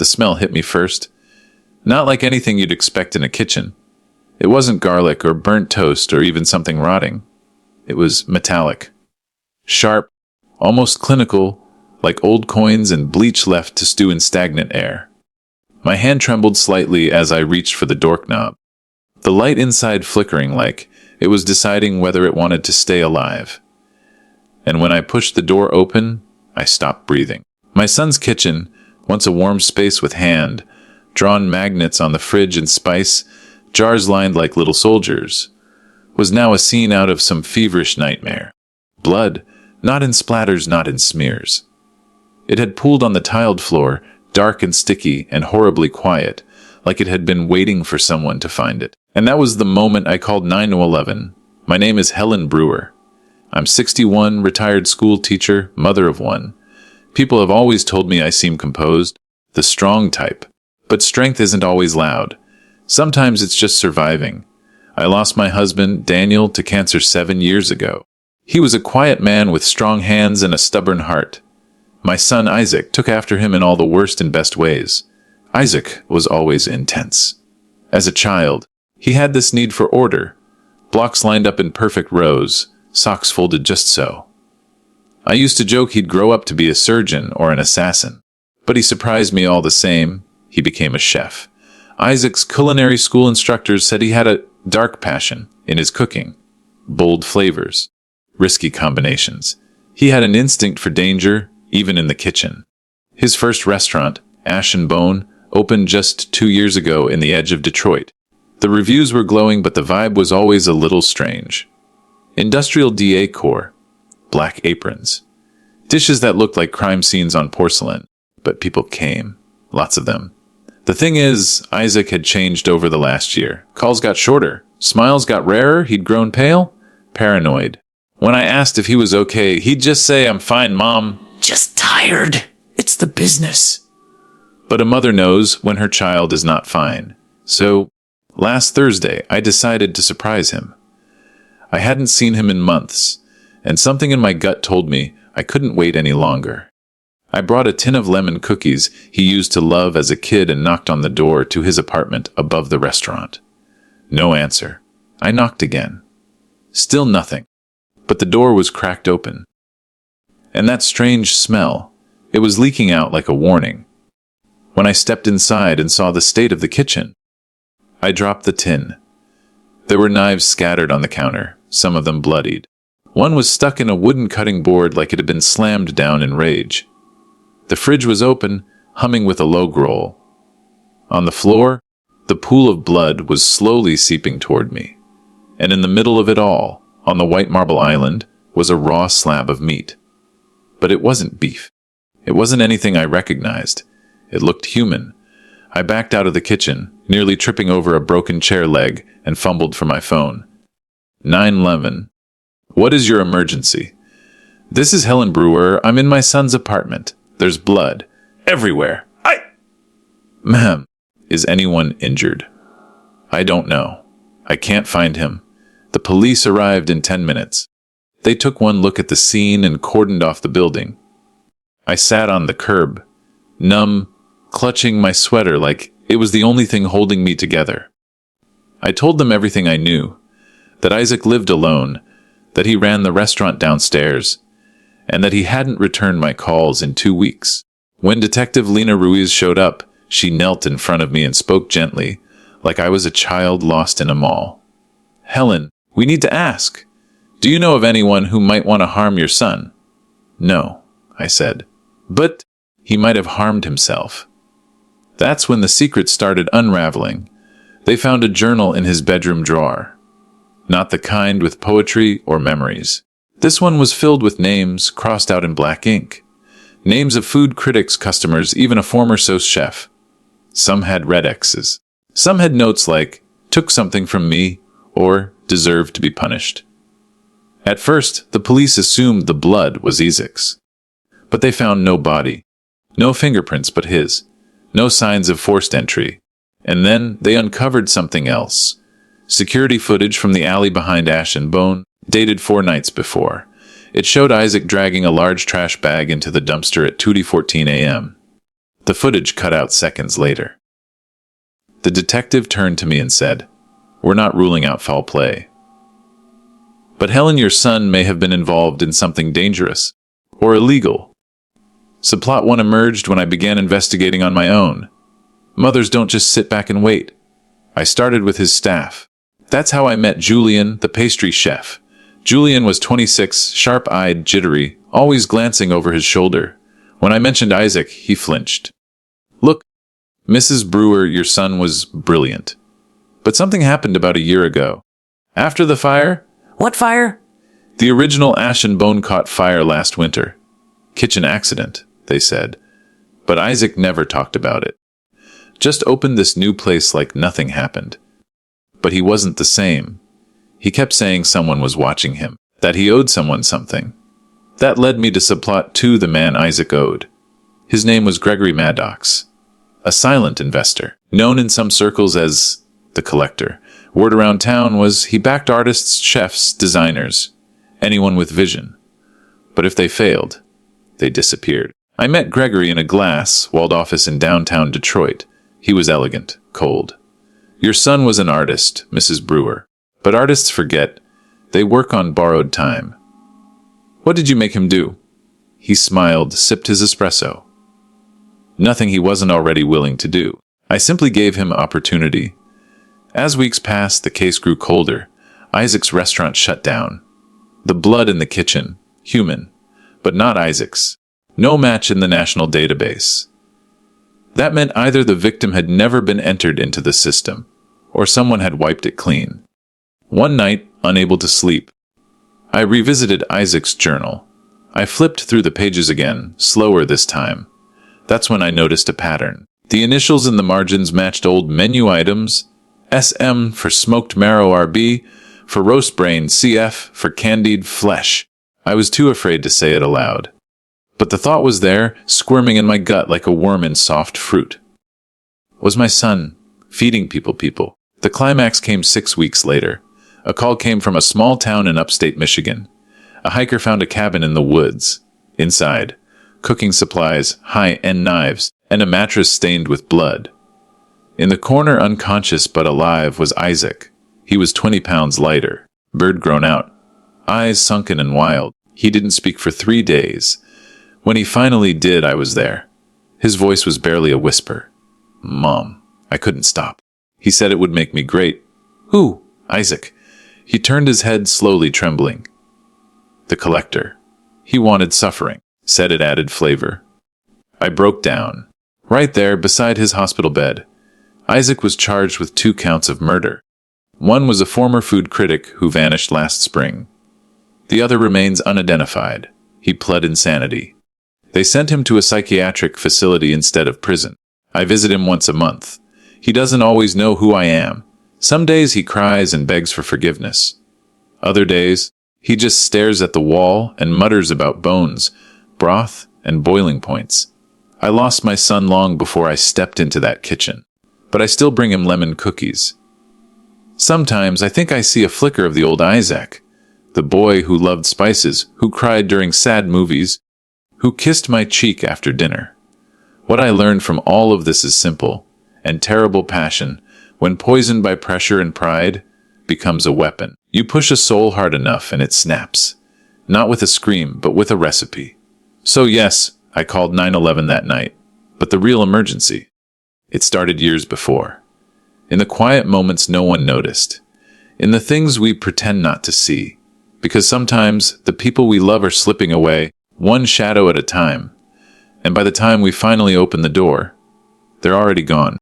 The smell hit me first. Not like anything you'd expect in a kitchen. It wasn't garlic or burnt toast or even something rotting. It was metallic. Sharp, almost clinical, like old coins and bleach left to stew in stagnant air. My hand trembled slightly as I reached for the doorknob. The light inside flickering like it was deciding whether it wanted to stay alive. And when I pushed the door open, I stopped breathing. My son's kitchen, once a warm space with hand-drawn magnets on the fridge and spice, jars lined like little soldiers, was now a scene out of some feverish nightmare. Blood, not in splatters, not in smears. It had pooled on the tiled floor, dark and sticky and horribly quiet, like it had been waiting for someone to find it. And that was the moment I called 911. My name is Helen Brewer. I'm 61, retired school teacher, mother of one. People have always told me I seem composed, the strong type. But strength isn't always loud. Sometimes it's just surviving. I lost my husband, Daniel, to cancer 7 years ago. He was a quiet man with strong hands and a stubborn heart. My son Isaac took after him in all the worst and best ways. Isaac was always intense. As a child, he had this need for order. Blocks lined up in perfect rows, socks folded just so. I used to joke he'd grow up to be a surgeon or an assassin. But he surprised me all the same. He became a chef. Isaac's culinary school instructors said he had a dark passion in his cooking. Bold flavors. Risky combinations. He had an instinct for danger, even in the kitchen. His first restaurant, Ash and Bone, opened just 2 years ago in the edge of Detroit. The reviews were glowing, but the vibe was always a little strange. Industrial decor, black aprons, dishes that looked like crime scenes on porcelain. But people came, lots of them. The thing is, Isaac had changed over the last year. Calls got shorter, smiles got rarer, he'd grown pale, paranoid. When I asked if he was okay, he'd just say, "I'm fine, Mom. Just tired. It's the business." But a mother knows when her child is not fine. So, last Thursday, I decided to surprise him. I hadn't seen him in months, and something in my gut told me I couldn't wait any longer. I brought a tin of lemon cookies he used to love as a kid and knocked on the door to his apartment above the restaurant. No answer. I knocked again. Still nothing. But the door was cracked open. And that strange smell, it was leaking out like a warning. When I stepped inside and saw the state of the kitchen, I dropped the tin. There were knives scattered on the counter, some of them bloodied. One was stuck in a wooden cutting board like it had been slammed down in rage. The fridge was open, humming with a low growl. On the floor, the pool of blood was slowly seeping toward me. And in the middle of it all, on the white marble island, was a raw slab of meat. But it wasn't beef. It wasn't anything I recognized. It looked human. I backed out of the kitchen, nearly tripping over a broken chair leg, and fumbled for my phone. 911. What is your emergency? This is Helen Brewer. I'm in my son's apartment. There's blood. Everywhere. Ma'am, is anyone injured? I don't know. I can't find him. The police arrived in 10 minutes. They took one look at the scene and cordoned off the building. I sat on the curb, numb, clutching my sweater like it was the only thing holding me together. I told them everything I knew, that Isaac lived alone, that he ran the restaurant downstairs, and that he hadn't returned my calls in 2 weeks. When Detective Lena Ruiz showed up, she knelt in front of me and spoke gently, like I was a child lost in a mall. Helen, we need to ask. Do you know of anyone who might want to harm your son? No, I said. But he might have harmed himself. That's when the secret started unraveling. They found a journal in his bedroom drawer. Not the kind with poetry or memories. This one was filled with names crossed out in black ink. Names of food critics, customers, even a former sauce chef. Some had red X's. Some had notes like, took something from me, or deserved to be punished. At first, the police assumed the blood was Isaac's. But they found no body. No fingerprints but his. No signs of forced entry. And then they uncovered something else. Security footage from the alley behind Ash and Bone, dated 4 nights before. It showed Isaac dragging a large trash bag into the dumpster at 2:14 a.m. The footage cut out seconds later. The detective turned to me and said, "We're not ruling out foul play. But Helen, your son may have been involved in something dangerous or illegal." Subplot 1 emerged when I began investigating on my own. Mothers don't just sit back and wait. I started with his staff. That's how I met Julian, the pastry chef. Julian was 26, sharp-eyed, jittery, always glancing over his shoulder. When I mentioned Isaac, he flinched. "Look, Mrs. Brewer, your son was brilliant. But something happened about a year ago. After the fire." "What fire?" "The original ash and bone caught fire last winter. Kitchen accident," they said. But Isaac never talked about it. Just opened this new place like nothing happened. But he wasn't the same. He kept saying someone was watching him, that he owed someone something. That led me to subplot 2, the man Isaac owed. His name was Gregory Maddox, a silent investor, known in some circles as the Collector. Word around town was he backed artists, chefs, designers, anyone with vision. But if they failed, they disappeared. I met Gregory in a glass-walled office in downtown Detroit. He was elegant, cold. "Your son was an artist, Mrs. Brewer. But artists forget. They work on borrowed time." "What did you make him do?" He smiled, sipped his espresso. "Nothing he wasn't already willing to do. I simply gave him opportunity." As weeks passed, the case grew colder. Isaac's restaurant shut down. The blood in the kitchen, human, but not Isaac's. No match in the national database. That meant either the victim had never been entered into the system, or someone had wiped it clean. One night, unable to sleep, I revisited Isaac's journal. I flipped through the pages again, slower this time. That's when I noticed a pattern. The initials in the margins matched old menu items: SM for smoked marrow, RB for roast brain, CF for candied flesh. I was too afraid to say it aloud. But the thought was there, squirming in my gut like a worm in soft fruit. Was my son feeding people? The climax came 6 weeks later. A call came from a small town in upstate Michigan. A hiker found a cabin in the woods. Inside, cooking supplies, high-end knives, and a mattress stained with blood. In the corner, unconscious but alive, was Isaac. He was 20 pounds lighter, beard grown out, eyes sunken and wild. He didn't speak for 3 days. When he finally did, I was there. His voice was barely a whisper. "Mom." I couldn't stop. He said it would make me great. "Who?" "Isaac." He turned his head slowly, trembling. "The Collector. He wanted suffering," said it added flavor. I broke down. Right there, beside his hospital bed, Isaac was charged with 2 counts of murder. One was a former food critic who vanished last spring. The other remains unidentified. He pled insanity. They sent him to a psychiatric facility instead of prison. I visit him once a month. He doesn't always know who I am. Some days he cries and begs for forgiveness. Other days, he just stares at the wall and mutters about bones, broth, and boiling points. I lost my son long before I stepped into that kitchen, but I still bring him lemon cookies. Sometimes I think I see a flicker of the old Isaac, the boy who loved spices, who cried during sad movies, who kissed my cheek after dinner. What I learned from all of this is simple, and terrible passion, when poisoned by pressure and pride, becomes a weapon. You push a soul hard enough and it snaps. Not with a scream, but with a recipe. So yes, I called 911 that night. But the real emergency, it started years before. In the quiet moments no one noticed. In the things we pretend not to see. Because sometimes the people we love are slipping away, one shadow at a time. And by the time we finally open the door, they're already gone.